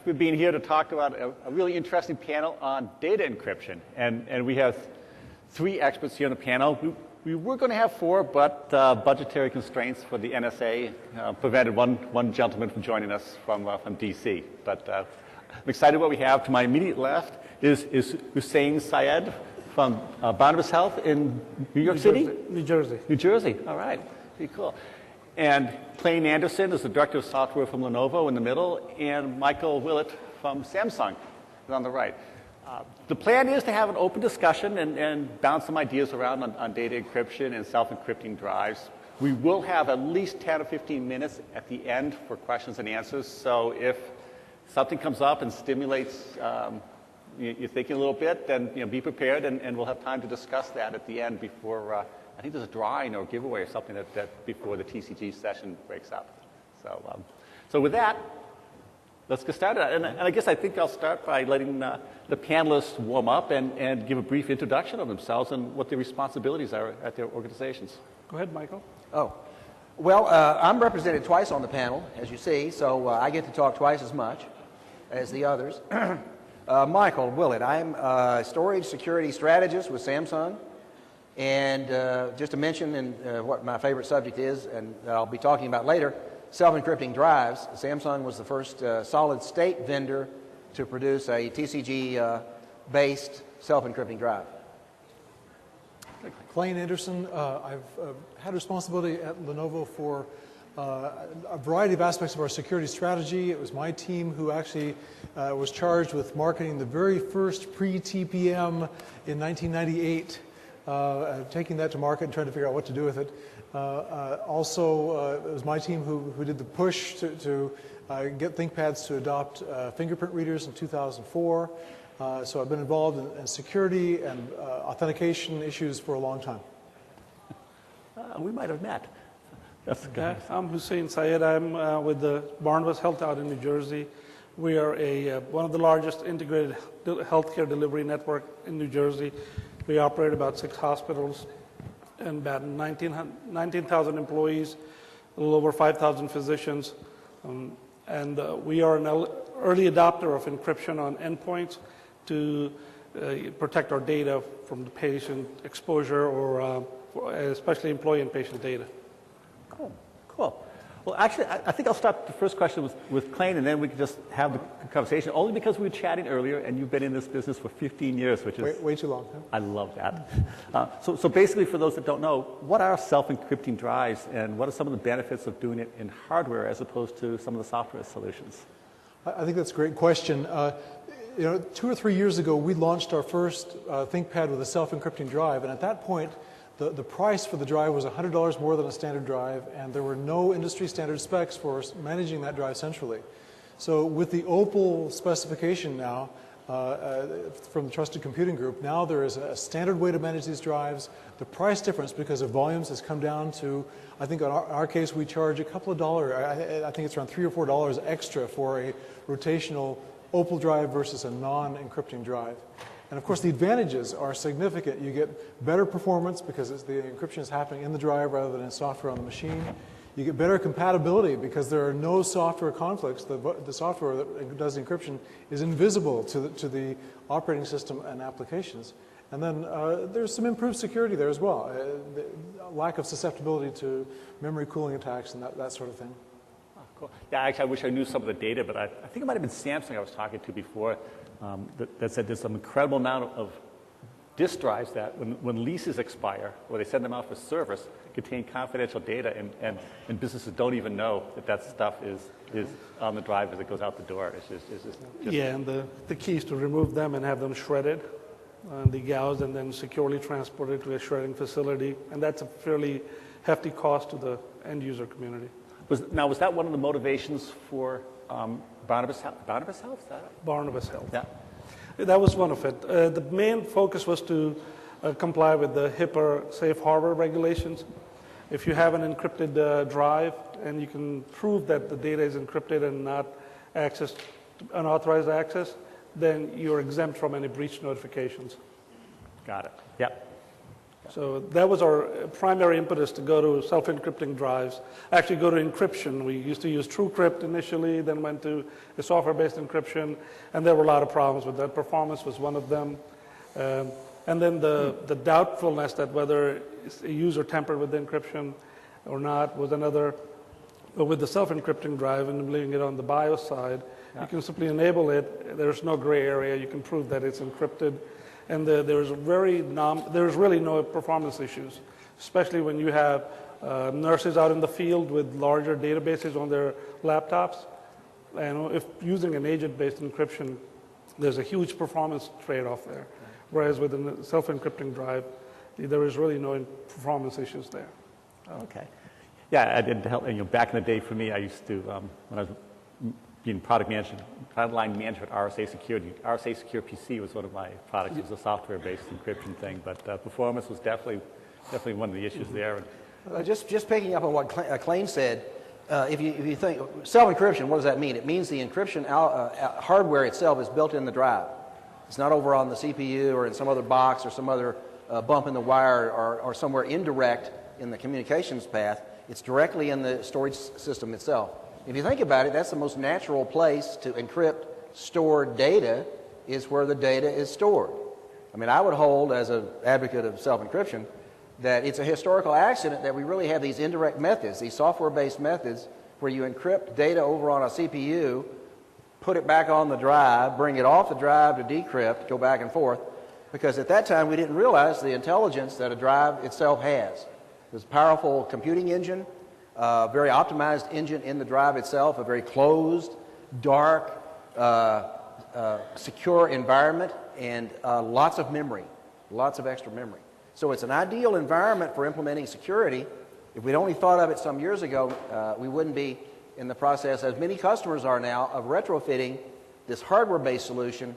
for being here to talk about a really interesting panel on data encryption. And we have 3 experts here on the panel. We were going to have 4, but budgetary constraints for the NSA prevented one gentleman from joining us from DC. But I'm excited what we have. To my immediate left is Hussein Syed from Barnabas Health in New York City? New Jersey. New Jersey, all right, pretty cool. And Clain is the director of software from Lenovo in the middle, and Michael Willett from Samsung is on the right. The plan is to have an open discussion and bounce some ideas around on data encryption and self-encrypting drives. We will have at least 10 or 15 minutes at the end for questions and answers, so if something comes up and stimulates you're thinking a little bit, then be prepared, and we'll have time to discuss that at the end before, I think there's a drawing or giveaway or something that before the TCG session breaks up. So with that, let's get started. And I guess I think I'll start by letting the panelists warm up and give a brief introduction of themselves and what their responsibilities are at their organizations. Go ahead, Michael. Oh, well, I'm represented twice on the panel, as you see, so I get to talk twice as much as the others. Michael Willett, I'm a storage security strategist with Samsung. And just to mention what my favorite subject is, and that I'll be talking about later, self-encrypting drives. Samsung was the first solid-state vendor to produce a TCG-based self-encrypting drive. Clain Anderson. I've had responsibility at Lenovo for a variety of aspects of our security strategy. It was my team who actually was charged with marketing the very first pre-TPM in 1998. Taking that to market and trying to figure out what to do with it. Also, it was my team who did the push to get ThinkPads to adopt fingerprint readers in 2004. So I've been involved in security and authentication issues for a long time. We might have met. That's good. I'm Hussein Syed. I'm with the Barnabas Health out in New Jersey. We are one of the largest integrated healthcare delivery network in New Jersey. We operate about 6 hospitals and about 19,000 employees, a little over 5,000 physicians. And we are an early adopter of encryption on endpoints to protect our data from the patient exposure or especially employee and patient data. Cool. Well, actually, I think I'll start the first question with Clain, and then we can just have the conversation, only because we were chatting earlier, and you've been in this business for 15 years, which is... Way too long. Huh? I love that. So basically, for those that don't know, what are self-encrypting drives, and what are some of the benefits of doing it in hardware as opposed to some of the software solutions? I think that's a great question. 2 or 3 years ago, we launched our first ThinkPad with a self-encrypting drive, and at that point, the price for the drive was $100 more than a standard drive, and there were no industry standard specs for managing that drive centrally. So with the Opal specification now from the Trusted Computing Group, now there is a standard way to manage these drives. The price difference because of volumes has come down to, I think in our case we charge a couple of dollars, I think it's around $3 or $4 extra for a rotational Opal drive versus a non-encrypting drive. And of course, the advantages are significant. You get better performance because the encryption is happening in the drive rather than in software on the machine. You get better compatibility because there are no software conflicts. The software that does the encryption is invisible to the operating system and applications. And then there's some improved security there as well. Lack of susceptibility to memory cooling attacks and that sort of thing. Oh, cool. Yeah, actually, I wish I knew some of the data, but I think it might have been Samsung I was talking to before. That said there's some incredible amount of disk drives that when leases expire or they send them out for service contain confidential data and businesses don't even know that stuff is on the drive as it goes out the door. It's just yeah, and the key is to remove them and have them shredded and degoused and then securely transported to a shredding facility, and that's a fairly hefty cost to the end user community. Was that one of the motivations for Barnabas Health? Barnabas Health? Is that it? Barnabas Health. Yeah. That was one of it. The main focus was to comply with the HIPAA safe harbor regulations. If you have an encrypted drive and you can prove that the data is encrypted and not accessed, unauthorized access, then you're exempt from any breach notifications. Got it. Yep. So that was our primary impetus to go to self-encrypting drives, actually go to encryption. We used to use TrueCrypt initially, then went to a software-based encryption, and there were a lot of problems with that. Performance was one of them. And then the doubtfulness that whether a user tampered with the encryption or not was another. But with the self-encrypting drive and enabling it on the BIOS side, you can simply enable it. There's no gray area. You can prove that it's encrypted. And there's really no performance issues, especially when you have nurses out in the field with larger databases on their laptops. And if using an agent-based encryption, there's a huge performance trade-off there. Whereas with a self-encrypting drive, there is really no performance issues there. Okay. Yeah, I did help. Back in the day for me, I used to, when I was being product line manager at RSA Security. RSA Secure PC was one of my products. It was a software-based encryption thing, but performance was definitely one of the issues there. Just picking up on what Clain said, if you think self-encryption, what does that mean? It means the encryption hardware itself is built in the drive. It's not over on the CPU or in some other box or some other bump in the wire or somewhere indirect in the communications path. It's directly in the storage system itself. If you think about it, that's the most natural place to encrypt stored data is where the data is stored. I mean, I would hold, as an advocate of self-encryption, that it's a historical accident that we really have these indirect methods, these software-based methods, where you encrypt data over on a CPU, put it back on the drive, bring it off the drive to decrypt, go back and forth, because at that time we didn't realize the intelligence that a drive itself has. There's a powerful computing engine, very optimized engine in the drive itself, a very closed, dark, secure environment, and lots of memory, lots of extra memory. So it's an ideal environment for implementing security. If we'd only thought of it some years ago, we wouldn't be in the process, as many customers are now, of retrofitting this hardware-based solution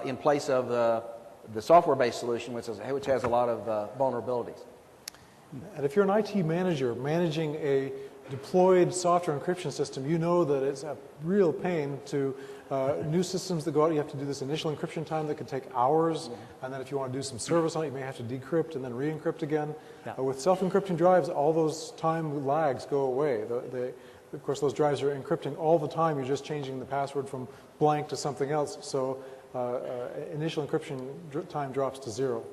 in place of the software-based solution, which has a lot of vulnerabilities. And if you're an IT manager managing a deployed software encryption system, you know that it's a real pain to new systems that go out. You have to do this initial encryption time that could take hours, and then if you want to do some service on it, you may have to decrypt and then re-encrypt again. Yeah. With self-encrypting drives, all those time lags go away. Of course, those drives are encrypting all the time. You're just changing the password from blank to something else. So initial encryption time drops to zero.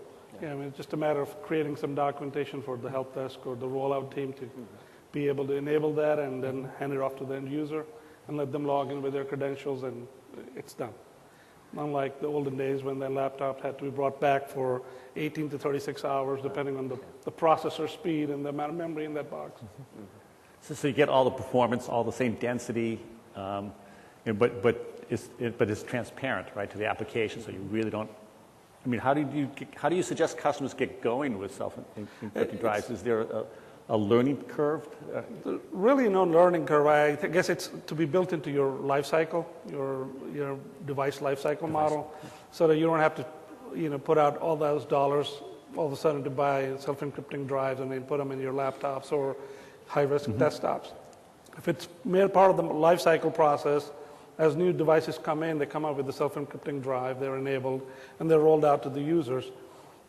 Yeah, I mean, it's just a matter of creating some documentation for the help desk or the rollout team to be able to enable that and then hand it off to the end user and let them log in with their credentials, and it's done. Unlike the olden days when their laptop had to be brought back for 18 to 36 hours, depending on the processor speed and the amount of memory in that box. So you get all the performance, all the same density, but it's transparent, right, to the application, so you really don't. I mean, how do you suggest customers get going with self-encrypting drives? Is there a learning curve? Really no learning curve. I guess it's to be built into your life cycle, your device life cycle model, so that you don't have to put out all those dollars all of a sudden to buy self-encrypting drives and then put them in your laptops or high-risk desktops. If it's made part of the life cycle process, as new devices come in, they come out with the self-encrypting drive, they're enabled, and they're rolled out to the users.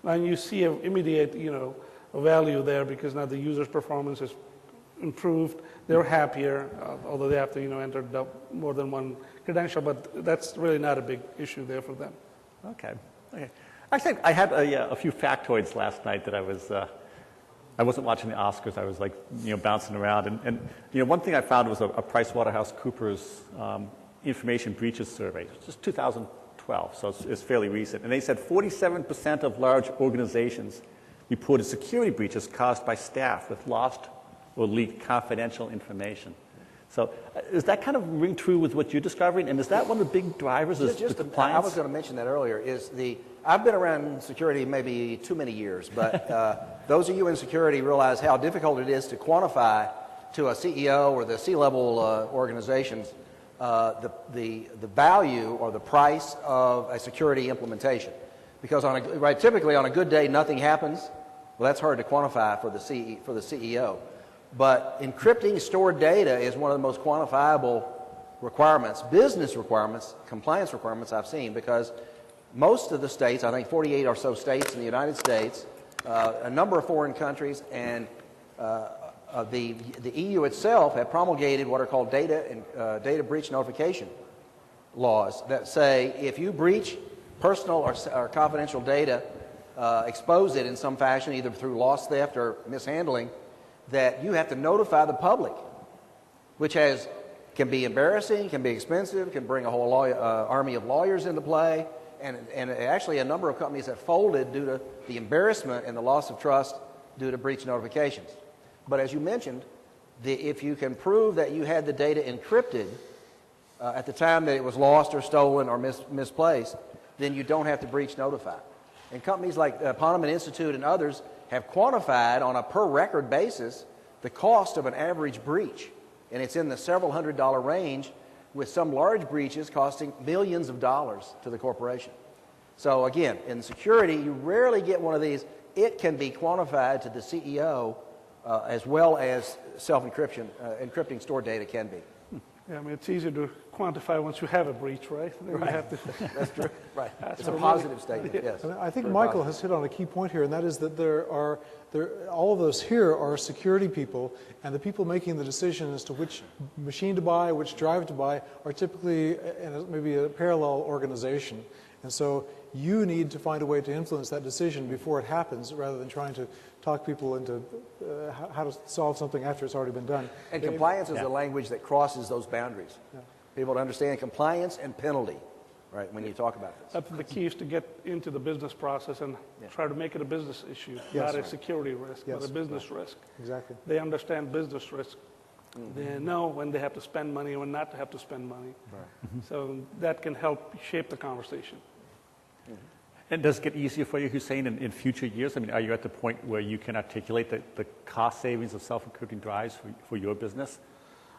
And you see an immediate, value there because now the user's performance is improved. They're happier, although they have to, enter more than one credential, but that's really not a big issue there for them. Okay. Actually, I had a few factoids last night that I wasn't watching the Oscars. I was bouncing around, and one thing I found was a PricewaterhouseCoopers information breaches survey. It's just 2012, so it's fairly recent. And they said 47% of large organizations reported security breaches caused by staff with lost or leaked confidential information. So is that kind of ring true with what you're discovering? And is that one of the big drivers of the compliance? I was going to mention that earlier. I've been around security maybe too many years, but those of you in security realize how difficult it is to quantify to a CEO or the C-level organizations the value or the price of a security implementation. Because typically on a good day, nothing happens. Well, that's hard to quantify for the CEO. But encrypting stored data is one of the most quantifiable requirements, business requirements, compliance requirements I've seen, because most of the states, I think 48 or so states in the United States, a number of foreign countries, and the EU itself have promulgated what are called data breach notification laws that say if you breach personal or confidential data, expose it in some fashion, either through loss theft or mishandling, that you have to notify the public, which can be embarrassing, can be expensive, can bring a whole army of lawyers into play, and actually a number of companies have folded due to the embarrassment and the loss of trust due to breach notifications. But as you mentioned, if you can prove that you had the data encrypted at the time that it was lost or stolen or misplaced, then you don't have to breach notify. And companies like Panelist Institute and others have quantified on a per record basis the cost of an average breach. And it's in the several $100 range, with some large breaches costing millions of dollars to the corporation. So again, in security, you rarely get one of these. It can be quantified to the CEO as well as self-encryption, encrypting stored data can be. Yeah, I mean, it's easier to quantify once you have a breach, right? Then Right. You have to That's true. Right. It's a positive statement, yes. And I think Very Michael positive. has hit on a key point here, and that is that all of us here are security people, and the people making the decision as to which machine to buy, which drive to buy, are typically maybe a parallel organization. And so you need to find a way to influence that decision before it happens, rather than trying to talk people into how to solve something after it's already been done. And compliance is a language that crosses those boundaries. Yeah. People to understand compliance and penalty, right, when you talk about this. That's the key, is to get into the business process and try to make it a business issue, not a security risk, but a business risk. Exactly. They understand business risk. They know when they have to spend money and when not to have to spend money. Right. So that can help shape the conversation. And does it get easier for you, Hussein, in future years? I mean, are you at the point where you can articulate the cost savings of self-encrypting drives for your business?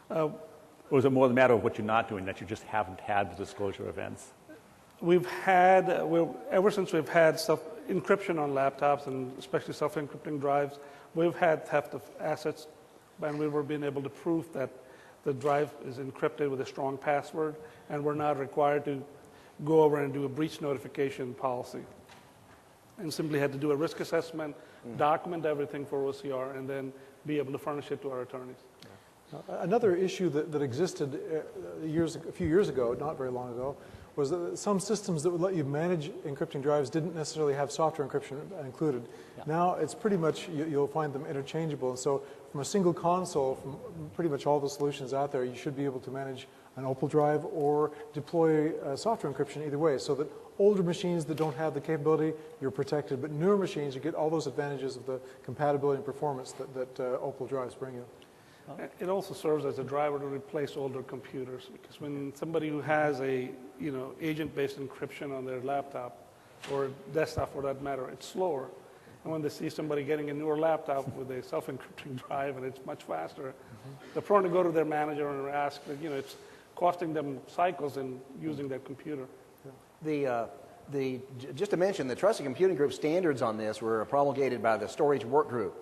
Or is it more the matter of what you're not doing, that you just haven't had the disclosure events? We've had, ever since we've had encryption on laptops, and especially self-encrypting drives, we've had theft of assets, and we've been able to prove that the drive is encrypted with a strong password, and we're not required to go over and do a breach notification policy. And simply had to do a risk assessment, document everything for OCR, and then be able to furnish it to our attorneys. Another issue that existed a few years ago, not very long ago, was that some systems that would let you manage encrypting drives didn't necessarily have software encryption included. Yeah. Now it's pretty much, you'll find them interchangeable. And so from a single console, from pretty much all the solutions out there, you should be able to manage an Opal drive or deploy software encryption either way, so that older machines that don't have the capability, you're protected, but newer machines, you get all those advantages of the compatibility and performance that Opal drives bring you. It also serves as a driver to replace older computers, because when somebody who has a agent-based encryption on their laptop or desktop for that matter, it's slower. And when they see somebody getting a newer laptop with a self-encrypting drive and it's much faster, they're prone to go to their manager and ask, it's costing them cycles in using their computer. Just to mention, the Trusted Computing Group standards on this were promulgated by the Storage Work Group.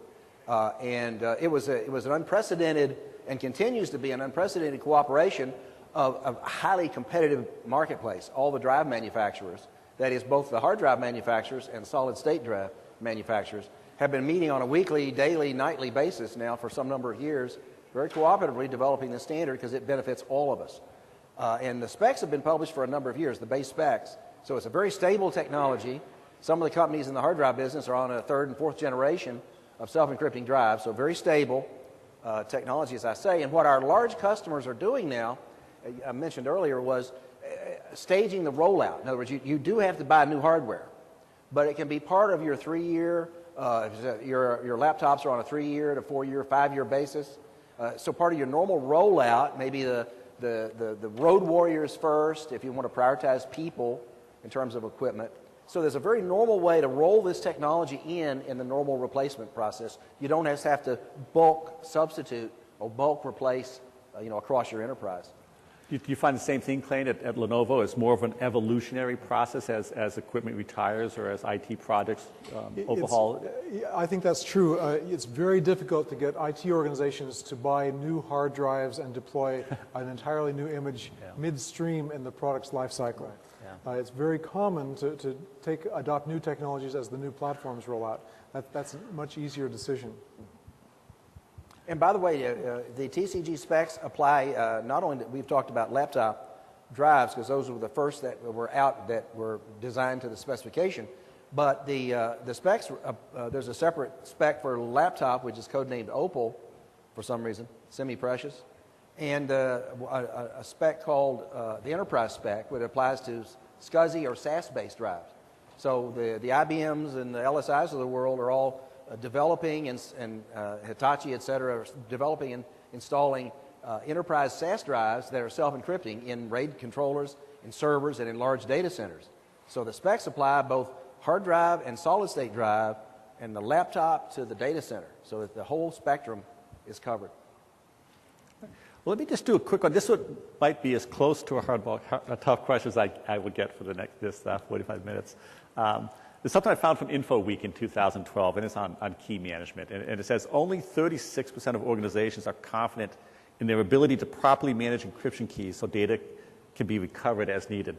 It was an unprecedented, and continues to be an unprecedented cooperation of a highly competitive marketplace. All the drive manufacturers, that is both the hard drive manufacturers and solid state drive manufacturers, have been meeting on a weekly, daily, nightly basis now for some number of years, very cooperatively developing this standard because it benefits all of us. And the specs have been published for a number of years, the base specs. So it's a very stable technology. Some of the companies in the hard drive business are on a third and fourth generation of self-encrypting drives, so very stable technology, as I say. And what our large customers are doing now, I mentioned earlier, was staging the rollout. In other words, you do have to buy new hardware, but it can be part of your 3-year, your laptops are on a 3-year to 4-year, 5-year basis. So part of your normal rollout, maybe the road warriors first, if you want to prioritize people in terms of equipment. So there's a very normal way to roll this technology in the normal replacement process. You don't have to bulk substitute or bulk replace, across your enterprise. Do you find the same thing, Clain, at Lenovo? It's more of an evolutionary process as equipment retires or as IT projects overhaul? I think that's true. It's very difficult to get IT organizations to buy new hard drives and deploy an entirely new image midstream in the product's lifecycle. Right. Yeah. It's very common to adopt new technologies as the new platforms roll out. That's a much easier decision. And by the way, the TCG specs apply not only that we've talked about laptop drives, because those were the first that were out that were designed to the specification, but the specs, there's a separate spec for laptop, which is codenamed Opal for some reason, semi-precious, and a spec called the Enterprise spec, which applies to SCSI or SAS-based drives. So the IBMs and the LSIs of the world are all developing and Hitachi, et cetera, are developing and installing enterprise SAS drives that are self-encrypting in RAID controllers, in servers, and in large data centers. So the specs apply both hard drive and solid-state drive and the laptop to the data center so that the whole spectrum is covered. Well, let me just do a quick one. This might be as close to a tough question as I would get for the next 45 minutes. There's something I found from InfoWeek in 2012, and it's on key management. And it says only 36% of organizations are confident in their ability to properly manage encryption keys so data can be recovered as needed.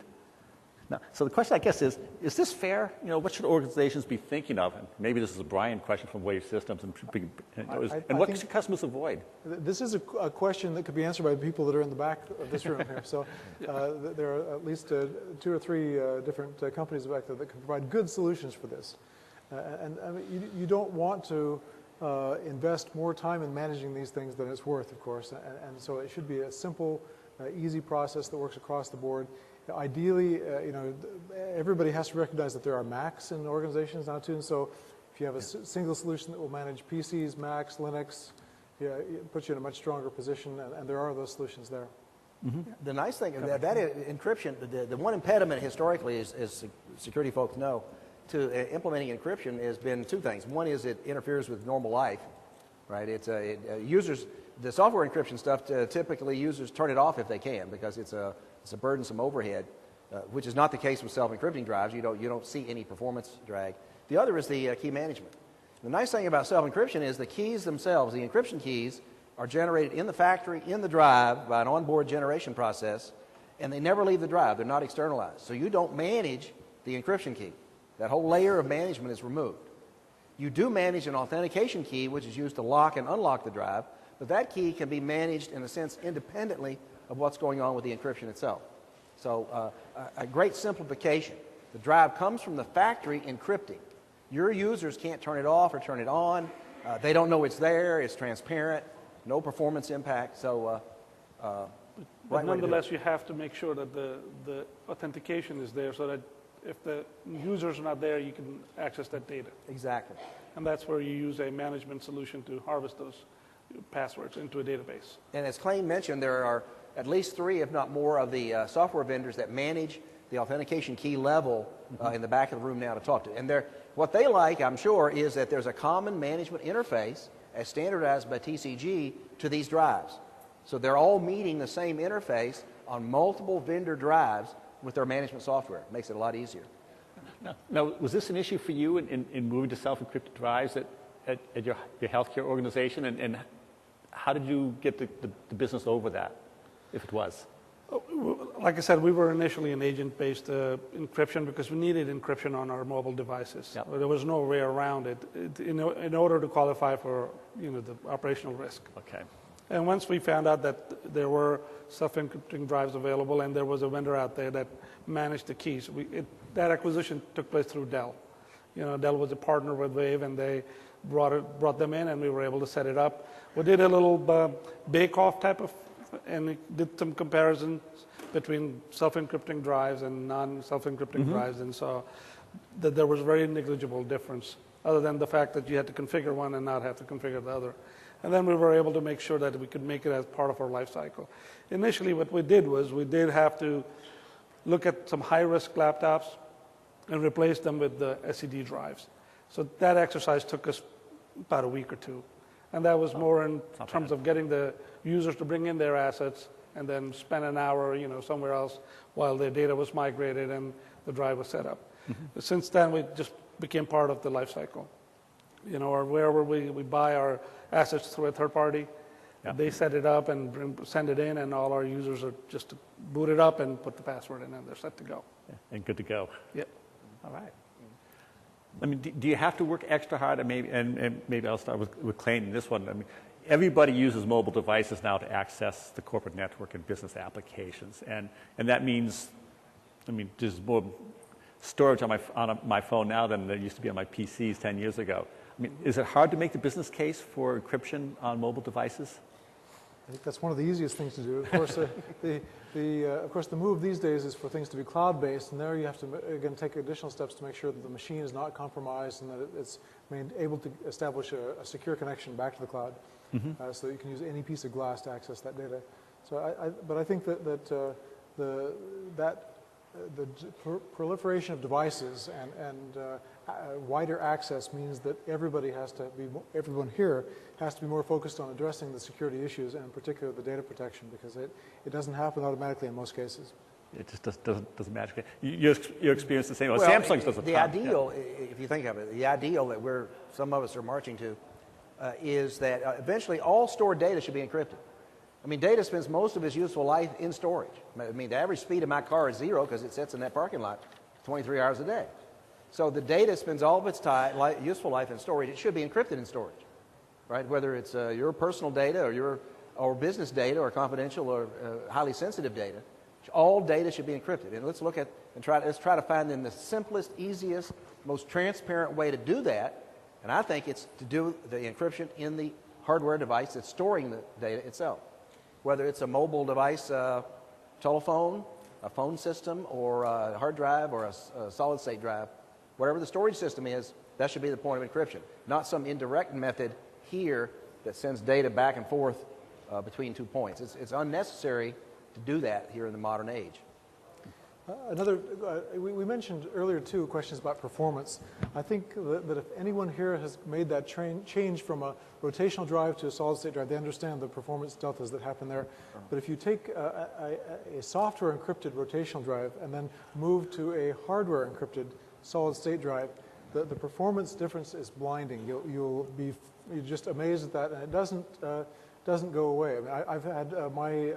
Now, so the question, I guess, is this fair? You know, what should organizations be thinking of? And maybe this is a Brian question from Wave Systems. And what should customers avoid? This is a question that could be answered by the people that are in the back of this room here. So there are at least 2 or 3 different companies back there that can provide good solutions for this. And I mean, you don't want to invest more time in managing these things than it's worth, of course. And so it should be a simple, easy process that works across the board. Ideally, you know, everybody has to recognize that there are Macs in organizations now too, and so if you have a single solution that will manage PCs, Macs, Linux, it puts you in a much stronger position, and there are those solutions there. Mm-hmm. The nice thing that encryption, the one impediment historically, as security folks know, to implementing encryption has been 2 things. One is it interferes with normal life, right? It's users, the software encryption stuff, typically users turn it off if they can because it's a burdensome overhead, which is not the case with self-encrypting drives. You don't see any performance drag. The other is the key management. The nice thing about self-encryption is the keys themselves, the encryption keys, are generated in the factory, in the drive, by an onboard generation process, and they never leave the drive. They're not externalized. So you don't manage the encryption key. That whole layer of management is removed. You do manage an authentication key, which is used to lock and unlock the drive, but that key can be managed, in a sense, independently of what's going on with the encryption itself. So a great simplification. The drive comes from the factory encrypting. Your users can't turn it off or turn it on. They don't know it's there. It's transparent. No performance impact. So, but nonetheless, you have to make sure that the authentication is there so that if the users are not there, you can access that data. Exactly. And that's where you use a management solution to harvest those passwords into a database. And as Clain mentioned, there are at least 3, if not more, of the software vendors that manage the authentication key level in the back of the room now to talk to. And what they like, I'm sure, is that there's a common management interface as standardized by TCG to these drives. So they're all meeting the same interface on multiple vendor drives with their management software. It makes it a lot easier. Now, was this an issue for you in moving to self-encrypted drives at your healthcare organization? And how did you get the business over that, if it was? Like I said, we were initially an agent-based encryption because we needed encryption on our mobile devices. Yep. There was no way around it in order to qualify for the operational risk. Okay. And once we found out that there were self-encrypting drives available and there was a vendor out there that managed the keys, that acquisition took place through Dell. Dell was a partner with Wave, and they brought them in, and we were able to set it up. We did a little bake-off type of, and did some comparisons between self-encrypting drives and non-self-encrypting drives, and saw that there was very negligible difference, other than the fact that you had to configure one and not have to configure the other. And then we were able to make sure that we could make it as part of our life cycle. Initially, what we did was we did have to look at some high-risk laptops and replace them with the SED drives. So that exercise took us about a week or 2. And that was more in terms of getting the users to bring in their assets and then spend an hour, somewhere else while their data was migrated and the drive was set up. Since then, we just became part of the lifecycle. Or wherever we buy our assets through a third party, they set it up and send it in, and all our users are just to boot it up and put the password in, and they're set to go. Yeah, and good to go. Yep. All right. I mean, do you have to work extra hard? And maybe I'll start with Clain in this one. I mean, everybody uses mobile devices now to access the corporate network and business applications, and that means, there's more storage on my phone now than there used to be on my PCs 10 years ago. I mean, is it hard to make the business case for encryption on mobile devices? I think that's one of the easiest things to do. Of course, the move these days is for things to be cloud-based, and there you have to, again, take additional steps to make sure that the machine is not compromised and that it's able to establish a secure connection back to the cloud, so that you can use any piece of glass to access that data. So, but I think that the proliferation of devices and wider access means that everyone here has to be more focused on addressing the security issues, and in particular the data protection, because it doesn't happen automatically in most cases. It just doesn't magically. Your experience the same. Well, Samsung's doesn't. The ideal, if you think of it, the ideal that some of us are marching to is that eventually all stored data should be encrypted. I mean, data spends most of its useful life in storage. I mean, the average speed of my car is 0 because it sits in that parking lot 23 hours a day. So the data spends all of its useful life in storage. It should be encrypted in storage, right? Whether it's your personal data or business data or confidential or highly sensitive data, all data should be encrypted. And let's look at let's try to find the simplest, easiest, most transparent way to do that. And I think it's to do the encryption in the hardware device that's storing the data itself. Whether it's a mobile device, telephone, a phone system, or a hard drive, or a solid-state drive, whatever the storage system is, that should be the point of encryption, not some indirect method here that sends data back and forth between 2 points. It's unnecessary to do that here in the modern age. We mentioned earlier, too, questions about performance. I think that if anyone here has made that change from a rotational drive to a solid-state drive, they understand the performance deltas that happen there. But if you take a software encrypted rotational drive and then move to a hardware encrypted solid-state drive, the performance difference is blinding. You're just amazed at that, and it doesn't go away. I mean, I've had my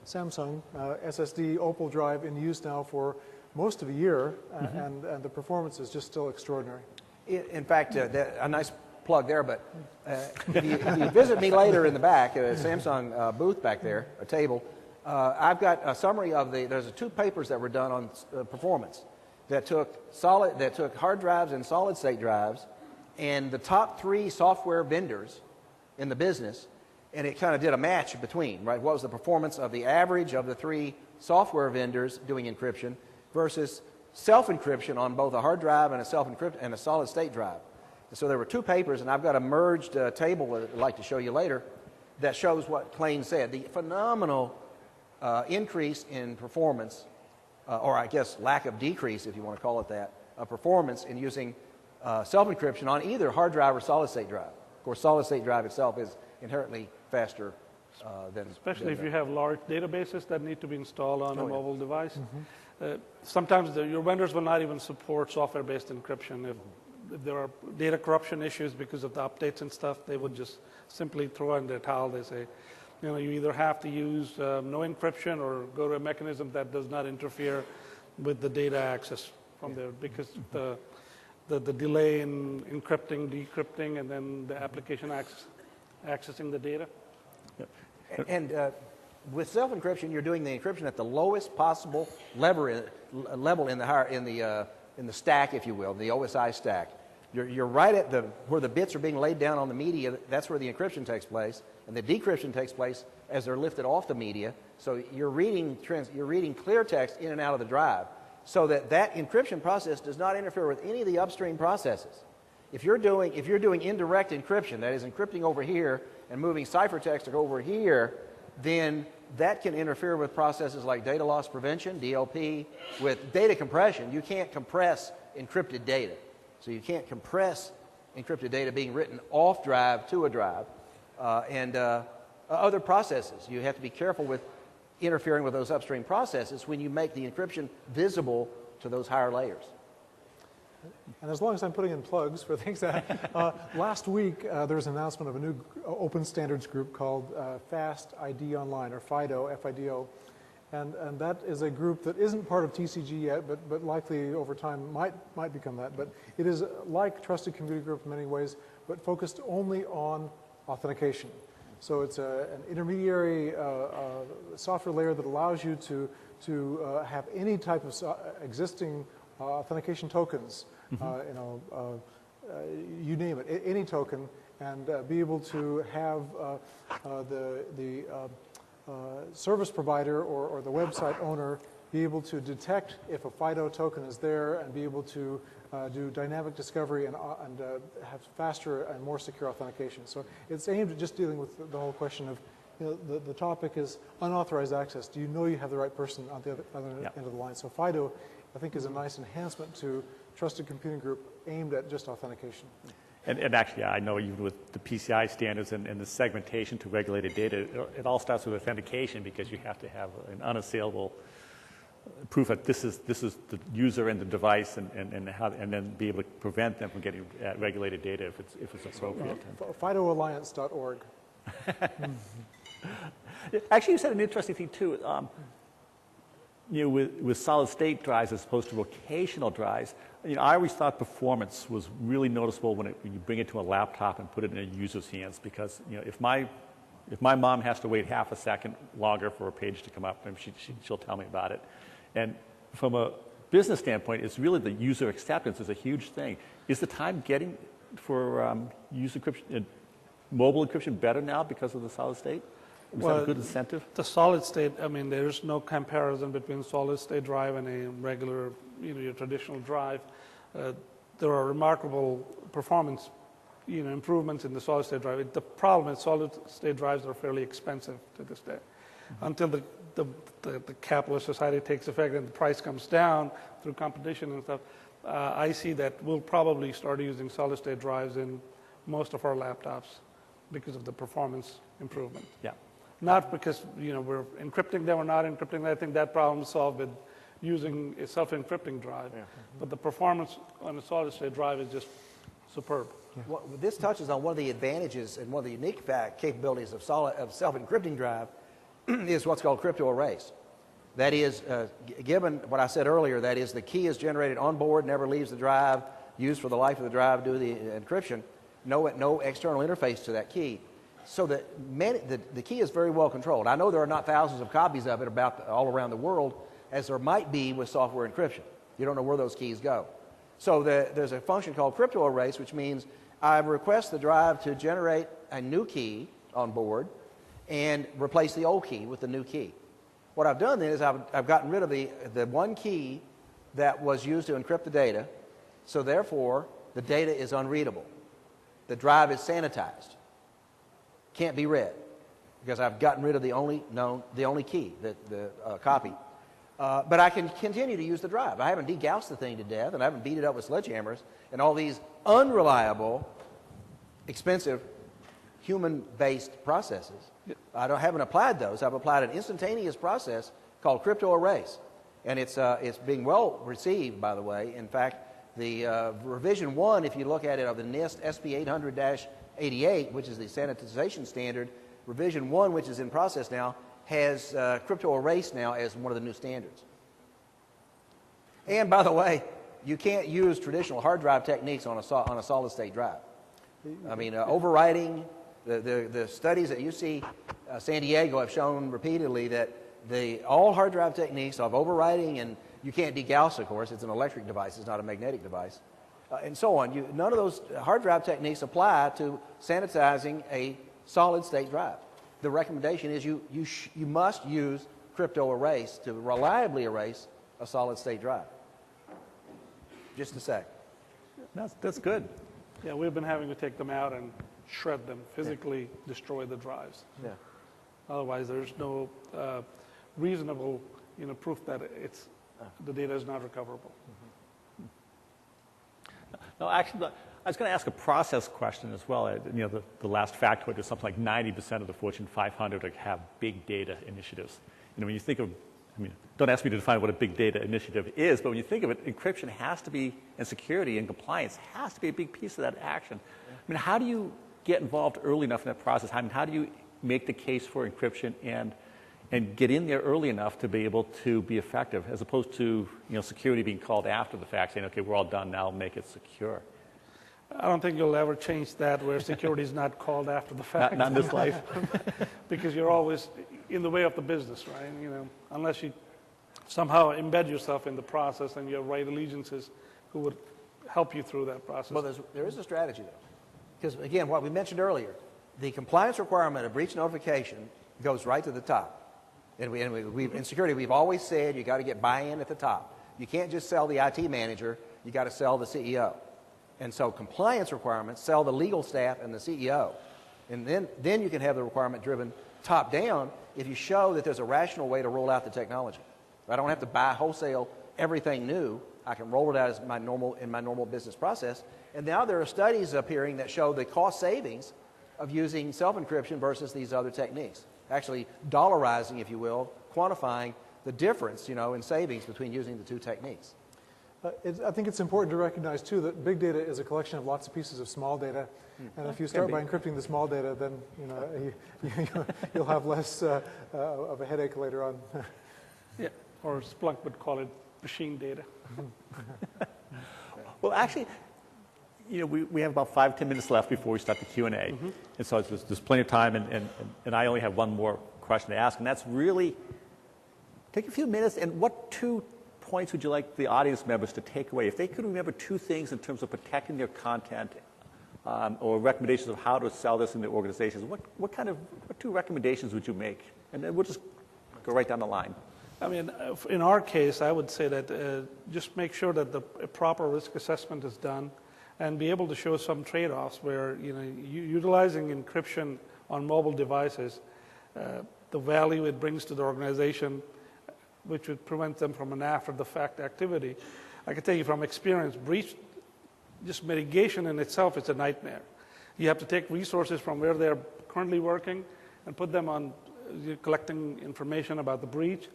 Samsung SSD Opal drive in use now for most of a year, and the performance is just still extraordinary. In fact, a nice plug there, but if you visit me later in the back, a Samsung booth back there, a table, I've got a summary of there's 2 papers that were done on performance that took hard drives and solid-state drives, and the top 3 software vendors in the business, and it kind of did a match between, right? What was the performance of the average of the 3 software vendors doing encryption versus self-encryption on both a hard drive and a solid-state drive. And so there were 2 papers, and I've got a merged table that I'd like to show you later that shows what Clain said. The phenomenal increase in performance, or I guess lack of decrease, if you want to call it that, of performance in using self-encryption on either hard drive or solid-state drive. Of course, solid-state drive itself is inherently faster than... Especially if you have large databases that need to be installed on a mobile device. Sometimes your vendors will not even support software-based encryption. If there are data corruption issues because of the updates and stuff, they would just simply throw in their towel. They say, you either have to use no encryption or go to a mechanism that does not interfere with the data access from there, because the delay in encrypting, decrypting, and then the application accessing the data. Yep. And with self-encryption, you're doing the encryption at the lowest possible level in the stack, if you will, the OSI stack. You're right at where the bits are being laid down on the media. That's where the encryption takes place, and the decryption takes place as they're lifted off the media. So you're reading clear text in and out of the drive, so that encryption process does not interfere with any of the upstream processes. If you're doing indirect encryption, that is encrypting over here and moving ciphertext over here, then that can interfere with processes like data loss prevention, DLP, with data compression. You can't compress encrypted data. So you can't compress encrypted data being written off drive to a drive, and other processes. You have to be careful with interfering with those upstream processes when you make the encryption visible to those higher layers. And as long as I'm putting in plugs for things that, last week there was an announcement of a new open standards group called Fast ID Online, or FIDO, F-I-D-O. And that is a group that isn't part of TCG yet, but likely over time might become that. But it is like Trusted Computing Group in many ways, but focused only on authentication. So it's an intermediary software layer that allows you to have any type of existing authentication tokens, you name it, any token, and be able to have the service provider or the website owner be able to detect if a FIDO token is there and be able to do dynamic discovery and have faster and more secure authentication. So it's aimed at just dealing with the whole question of, the topic is unauthorized access. Do you know you have the right person on the other end of the line? So FIDO, I think, is a nice enhancement to Trusted Computing Group aimed at just authentication. And actually, I know even with the PCI standards and the segmentation to regulated data, it all starts with authentication because you have to have an unassailable proof that this is the user and the device, and then be able to prevent them from getting regulated data if it's appropriate. FIDOalliance.org. Actually, you said an interesting thing too. With solid state drives as opposed to rotational drives, I always thought performance was really noticeable when you bring it to a laptop and put it in a user's hands, because if my mom has to wait half a second longer for a page to come up, she'll tell me about it. And from a business standpoint, it's really the user acceptance is a huge thing. Is the time getting for user encryption, mobile encryption better now because of the solid state? Was that a good incentive? The solid state, there's no comparison between solid state drive and a regular, your traditional drive. There are remarkable performance, improvements in the solid state drive. The problem is solid state drives are fairly expensive to this day. Until the capitalist society takes effect and the price comes down through competition and stuff, I see that we'll probably start using solid state drives in most of our laptops because of the performance improvement. Yeah. Not because we're encrypting them or not encrypting them. I think that problem is solved with using a self-encrypting drive. Yeah. But the performance on a solid-state drive is just superb. Yeah. Well, this touches on one of the advantages and one of the unique capabilities of self-encrypting drive is what's called crypto erase. That is, given what I said earlier, that is, the key is generated on board, never leaves the drive, used for the life of the drive to do the encryption. No external interface to that key. So the key is very well controlled. I know there are not thousands of copies of it all around the world, as there might be with software encryption. You don't know where those keys go. So there's a function called crypto erase, which means I request the drive to generate a new key on board and replace the old key with the new key. What I've done then is I've gotten rid of the one key that was used to encrypt the data, so therefore the data is unreadable. The drive is sanitized. Can't be read because I've gotten rid of the only key, the copy. But I can continue to use the drive. I haven't degaussed the thing to death, and I haven't beat it up with sledgehammers and all these unreliable, expensive, human-based processes. I haven't applied those. I've applied an instantaneous process called crypto erase, and it's being well received, by the way. In fact, the revision 1, if you look at it, of the NIST SP 800-88, which is the sanitization standard, revision 1, which is in process now, has crypto erase now as one of the new standards. And by the way, you can't use traditional hard drive techniques on a solid state drive. Overwriting, the studies at UC San Diego have shown repeatedly that all hard drive techniques of overwriting, and you can't degauss, of course, it's an electric device, it's not a magnetic device, and so on. None of those hard drive techniques apply to sanitizing a solid state drive. The recommendation is you must use crypto erase to reliably erase a solid state drive. Just a sec. That's good. Yeah, we've been having to take them out and shred them, physically destroy the drives. Yeah. Otherwise, there's no reasonable proof that the data is not recoverable. No, actually, I was going to ask a process question as well. The last factoid is something like 90% of the Fortune 500 have big data initiatives. when you think of, don't ask me to define what a big data initiative is, but when you think of it, encryption has to be, and security and compliance has to be a big piece of that action. How do you get involved early enough in that process? How do you make the case for encryption and get in there early enough to be able to be effective, as opposed to security being called after the fact, saying, okay, we're all done now, make it secure? I don't think you'll ever change that, where security is not called after the fact. Not in this life. Because you're always in the way of the business, right? Unless you somehow embed yourself in the process and you have right allegiances who would help you through that process. Well, there is a strategy, though. Because, again, what we mentioned earlier, the compliance requirement of breach notification goes right to the top. And in security, we've always said you got to get buy-in at the top. You can't just sell the IT manager. You got to sell the CEO. And so compliance requirements sell the legal staff and the CEO. And then you can have the requirement driven top down if you show that there's a rational way to roll out the technology. I don't have to buy wholesale everything new. I can roll it out as in my normal business process. And now there are studies appearing that show the cost savings of using self-encryption versus these other techniques. Actually dollarizing, if you will, quantifying the difference, in savings between using the two techniques. I think it's important to recognize, too, that big data is a collection of lots of pieces of small data. And if you start by encrypting the small data, then you'll have less of a headache later on. Yeah, or Splunk would call it machine data. Well, actually, we have about 5-10 minutes left before we start the Q&A. And so there's plenty of time, and I only have one more question to ask, and that's really, take a few minutes, and what 2 points would you like the audience members to take away? If they could remember 2 things in terms of protecting their content or recommendations of how to sell this in their organizations, what 2 recommendations would you make? And then we'll just go right down the line. In our case, I would say that just make sure that a proper risk assessment is done and be able to show some trade-offs where, utilizing encryption on mobile devices, the value it brings to the organization, which would prevent them from an after-the-fact activity. I can tell you from experience, breach, just mitigation in itself is a nightmare. You have to take resources from where they're currently working and put them on collecting information about the breach,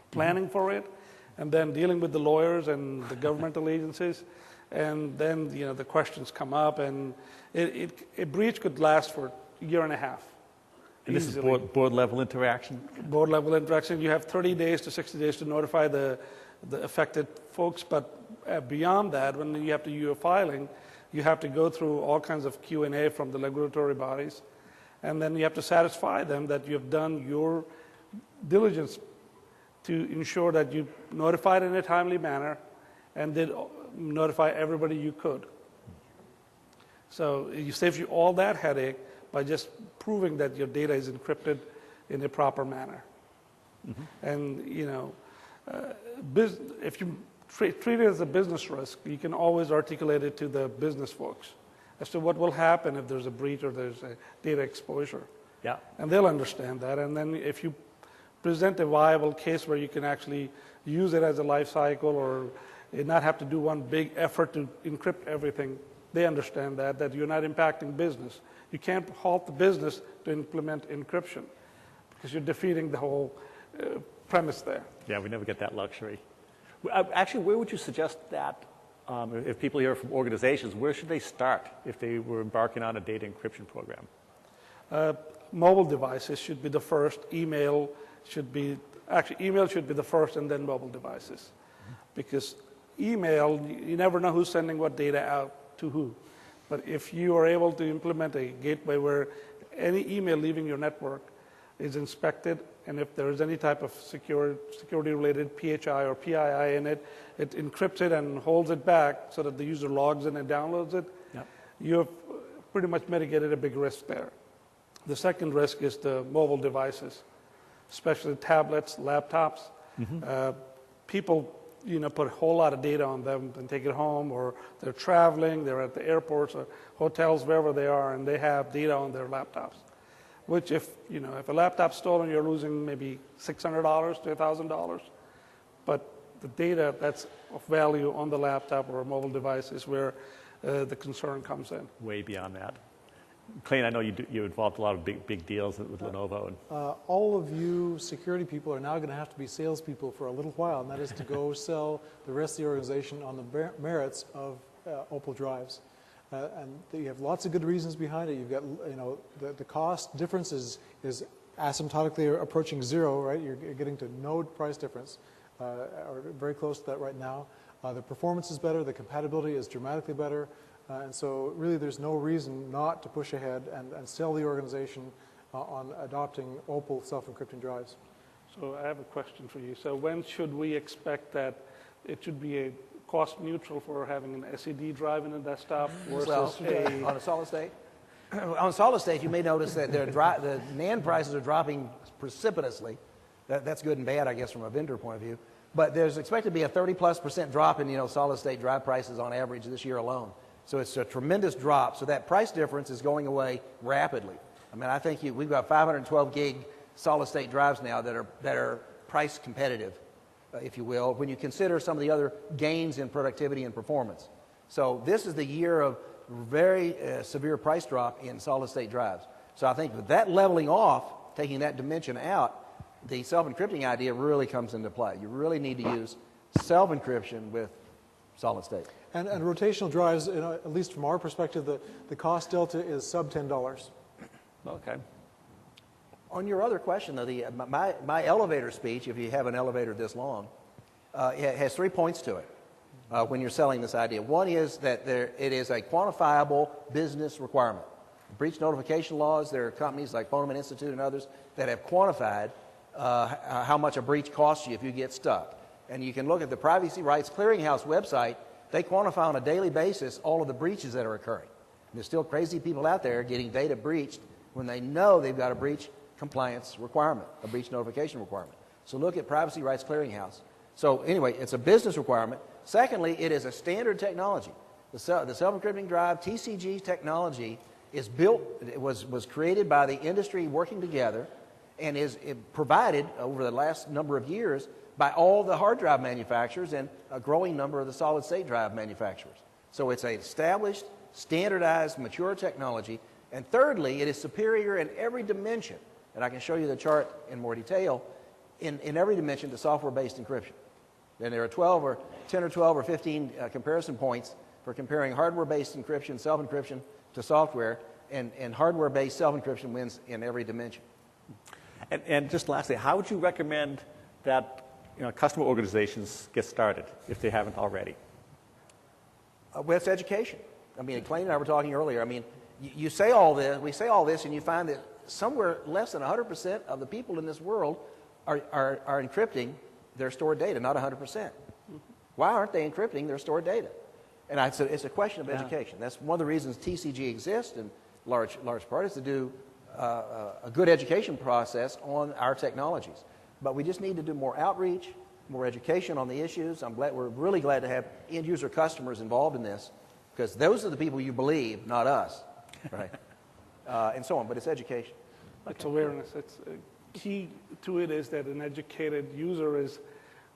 planning for it, and then dealing with the lawyers and the governmental agencies. And then, the questions come up, and a breach could last for a year and a half. And this is board-level interaction? Board-level interaction. You have 30 days to 60 days to notify the affected folks, but beyond that, when you have to do your filing, you have to go through all kinds of Q&A from the regulatory bodies, and then you have to satisfy them that you have done your diligence to ensure that you notified in a timely manner and did notify everybody you could. So it saves you all that headache by just proving that your data is encrypted in a proper manner. And, if you treat it as a business risk, you can always articulate it to the business folks as to what will happen if there's a breach or there's a data exposure. Yeah. And they'll understand that. And then if you present a viable case where you can actually use it as a life cycle or not have to do one big effort to encrypt everything, they understand that you're not impacting business. You can't halt the business to implement encryption because you're defeating the whole premise there. Yeah, we never get that luxury. Actually, where would you suggest that, if people hear from organizations, where should they start if they were embarking on a data encryption program? Mobile devices should be the first. Email should be the first, and then mobile devices. Because email, you never know who's sending what data out to who. But if you are able to implement a gateway where any email leaving your network is inspected, and if there is any type of security-related PHI or PII in it, it encrypts it and holds it back so that the user logs in and downloads it, you have pretty much mitigated a big risk there. The second risk is the mobile devices, especially tablets, laptops. People put a whole lot of data on them and take it home, or they're traveling, they're at the airports or hotels, wherever they are, and they have data on their laptops. Which if a laptop's stolen, you're losing maybe $600 to $1,000. But the data that's of value on the laptop or a mobile device is where the concern comes in. Way beyond that. Clain, I know you're involved in a lot of big deals with Lenovo. And all of you security people are now going to have to be salespeople for a little while, and that is to go sell the rest of the organization on the merits of Opal drives. And you have lots of good reasons behind it. You've got, the cost difference is asymptotically approaching zero, right? You're getting to no price difference, or very close to that right now. The performance is better, the compatibility is dramatically better, and so really there's no reason not to push ahead and sell the organization on adopting Opal self-encrypting drives. So I have a question for you. So when should we expect that it should be a cost neutral for having an SED drive in a desktop versus on a solid state? On solid state, you may notice that the NAND prices are dropping precipitously. That's good and bad, I guess, from a vendor point of view. But there's expected to be a 30+% drop in solid state drive prices on average this year alone. So it's a tremendous drop. So that price difference is going away rapidly. I mean, I think we've got 512 gig solid state drives now that are price competitive, if you will, when you consider some of the other gains in productivity and performance. So this is the year of very severe price drop in solid state drives. So I think with that leveling off, taking that dimension out, the self-encrypting idea really comes into play. You really need to use self-encryption with solid state. And rotational drives, at least from our perspective, the cost delta is sub $10. Okay. On your other question, though, my elevator speech, if you have an elevator this long, it has 3 points to it when you're selling this idea. One is that it is a quantifiable business requirement. Breach notification laws, there are companies like Poneman Institute and others that have quantified how much a breach costs you if you get stuck. And you can look at the Privacy Rights Clearinghouse website. They quantify on a daily basis all of the breaches that are occurring. And there's still crazy people out there getting data breached when they know they've got a breach compliance requirement, a breach notification requirement. So look at Privacy Rights Clearinghouse. So anyway, it's a business requirement. Secondly, it is a standard technology. The self-encrypting drive, TCG technology, is built, it was created by the industry working together and is provided over the last number of years by all the hard drive manufacturers and a growing number of the solid state drive manufacturers. So it's an established, standardized, mature technology. And thirdly, it is superior in every dimension. And I can show you the chart in more detail in every dimension to software-based encryption. And there are 10 or 12 or 15 comparison points for comparing hardware-based encryption, self-encryption to software, and hardware-based self-encryption wins in every dimension. And just lastly, how would you recommend that customer organizations get started if they haven't already? Well, it's education. I mean, Clain and I were talking earlier. I mean, you say all this, we say all this, and you find that somewhere less than 100% of the people in this world are encrypting their stored data, not 100%. Why aren't they encrypting their stored data? And it's a question of education. That's one of the reasons TCG exists in large part, is to do a good education process on our technologies. But we just need to do more outreach, more education on the issues. We're really glad to have end user customers involved in this, because those are the people you believe, not us, right? And so on. But it's education. It's awareness. It's key to it is that an educated user is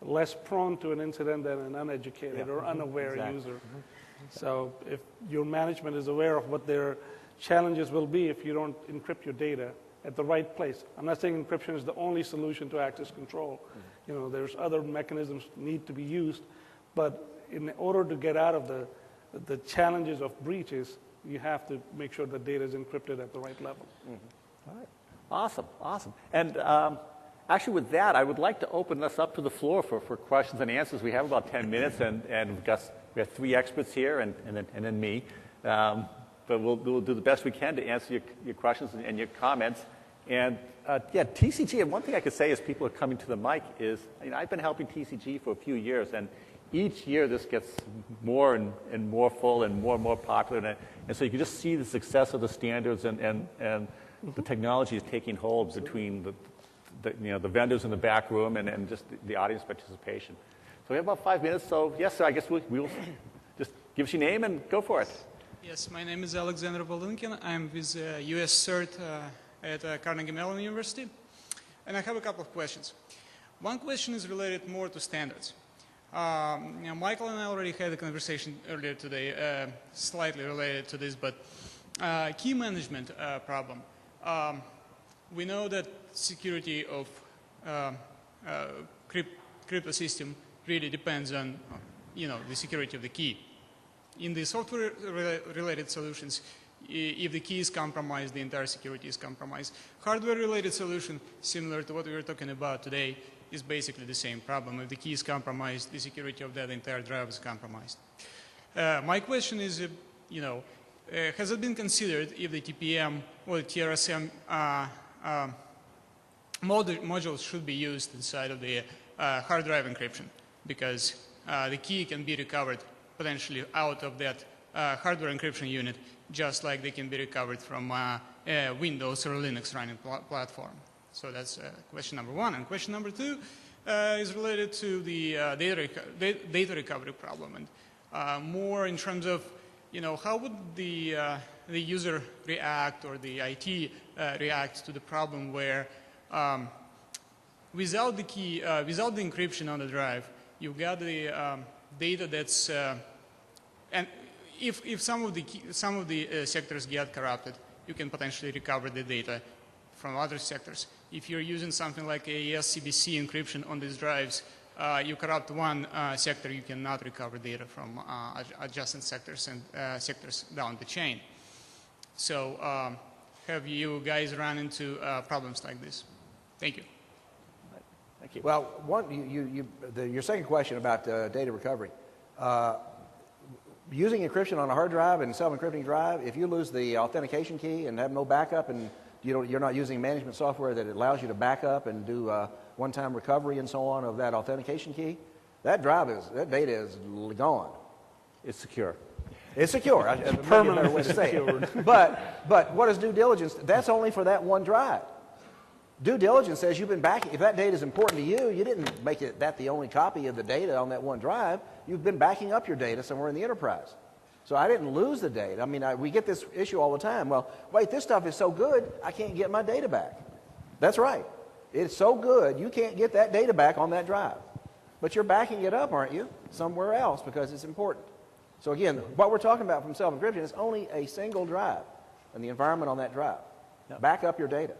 less prone to an incident than an uneducated or unaware user. So if your management is aware of what their challenges will be if you don't encrypt your data at the right place. I'm not saying encryption is the only solution to access control. There's other mechanisms need to be used, but in order to get out of the challenges of breaches, you have to make sure the data is encrypted at the right level. All right. Awesome. And actually with that, I would like to open us up to the floor for questions and answers. We have about 10 minutes, and we have 3 experts here and then me. But we'll do the best we can to answer your questions and your comments. And TCG, and one thing I could say as people are coming to the mic is, I've been helping TCG for a few years, and each year this gets more and more full and more popular. And so you can just see the success of the standards and the technology is taking hold between the vendors in the back room and just the audience participation. So we have about 5 minutes. So yes, sir, I guess we'll just give us your name and go for it. Yes, my name is Alexander Volynkin. I'm with US CERT at Carnegie Mellon University. And I have a couple of questions. One question is related more to standards. Michael and I already had a conversation earlier today, slightly related to this, but key management problem. We know that security of crypto system really depends on, the security of the key. In the software-related solutions, if the key is compromised, the entire security is compromised. Hardware-related solution, similar to what we were talking about today, is basically the same problem. If the key is compromised, the security of that entire drive is compromised. My question is, has it been considered if the TPM or the TRSM modules should be used inside of the hard drive encryption? Because the key can be recovered potentially out of that hardware encryption unit, just like they can be recovered from Windows or Linux running platform. So that's question number one. And question number two is related to the data recovery problem, and more in terms of, how would the user react or the IT react to the problem where without the key, without the encryption on the drive, you've got the data that's and if some of the sectors get corrupted, you can potentially recover the data from other sectors. If you're using something like AES CBC encryption on these drives, you corrupt one sector, you cannot recover data from adjacent sectors and sectors down the chain. So have you guys run into problems like this? Thank you. Thank you. Well, your second question about data recovery. Using encryption on a hard drive and self-encrypting drive, if you lose the authentication key and have no backup and you're not using management software that allows you to back up and do one-time recovery and so on of that authentication key, that data is gone. It's secure. It's secure. It's permanently way to say it. But what is due diligence? That's only for that one drive. Due diligence says you've been backing. If that data is important to you, you didn't make that the only copy of the data on that one drive. You've been backing up your data somewhere in the enterprise. So I didn't lose the data. I mean, we get this issue all the time. Well, wait, this stuff is so good, I can't get my data back. That's right. It's so good, you can't get that data back on that drive. But you're backing it up, aren't you, somewhere else because it's important. So again, what we're talking about from self-encryption is only a single drive and the environment on that drive. Yep. Back up your data.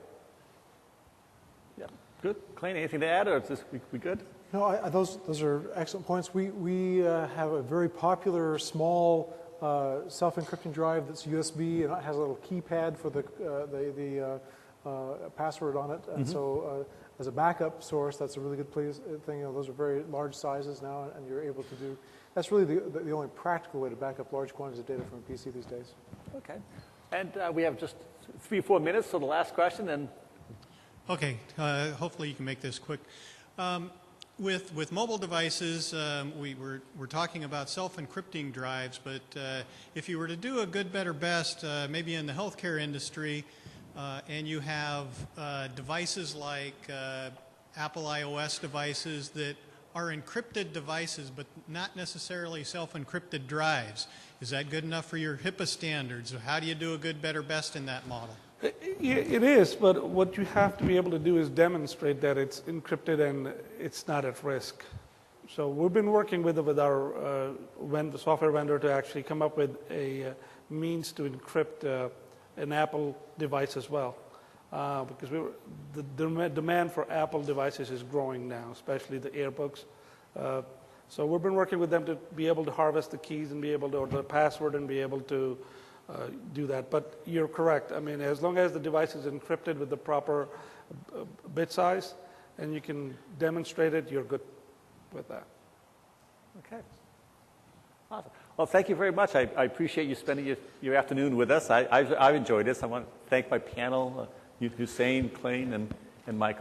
Yeah, good. Clain, anything to add, or is this we good? No, those are excellent points. We have a very popular small self-encrypting drive that's USB and it has a little keypad for the password on it. And so as a backup source, that's a really good thing. Those are very large sizes now, and you're able to do. That's really the only practical way to back up large quantities of data from a PC these days. Okay, and we have just 3 or 4 minutes for the last question. And okay, hopefully you can make this quick. With mobile devices, we're talking about self-encrypting drives, but if you were to do a good, better, best, maybe in the healthcare industry, and you have devices like Apple iOS devices that are encrypted devices, but not necessarily self-encrypted drives, is that good enough for your HIPAA standards? How do you do a good, better, best in that model? It is, but what you have to be able to do is demonstrate that it's encrypted and it's not at risk. So we've been working with our software vendor to actually come up with a means to encrypt an Apple device as well, because the demand for Apple devices is growing now, especially the AirBooks. So we've been working with them to be able to harvest the keys and be able to, or the password, and be able to do that. But you're correct. I mean, as long as the device is encrypted with the proper bit size and you can demonstrate it, you're good with that. Okay. Awesome. Well, thank you very much. I appreciate you spending your afternoon with us. I've enjoyed this. I want to thank my panel, Hussein, Clain, and Michael.